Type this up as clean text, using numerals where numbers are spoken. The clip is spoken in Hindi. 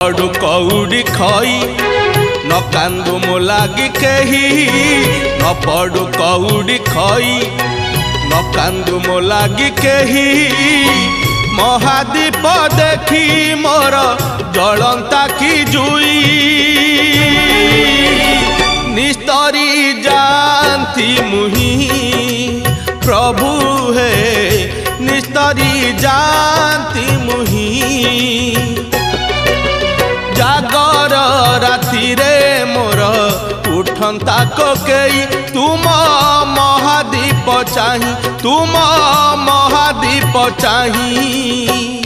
अडु कौड़ी खई न कांदु मो लागी केही न पडु कौड़ी खई न कांदु मो लागी केही महादीप देखी मोर जलंता की जुई निस्तरी जानती मुही प्रभु है निस्तरी जानती मुही जागर राति रे मोर उठंता कोकेई तुम महादीप चाही तुम महादीप चाही।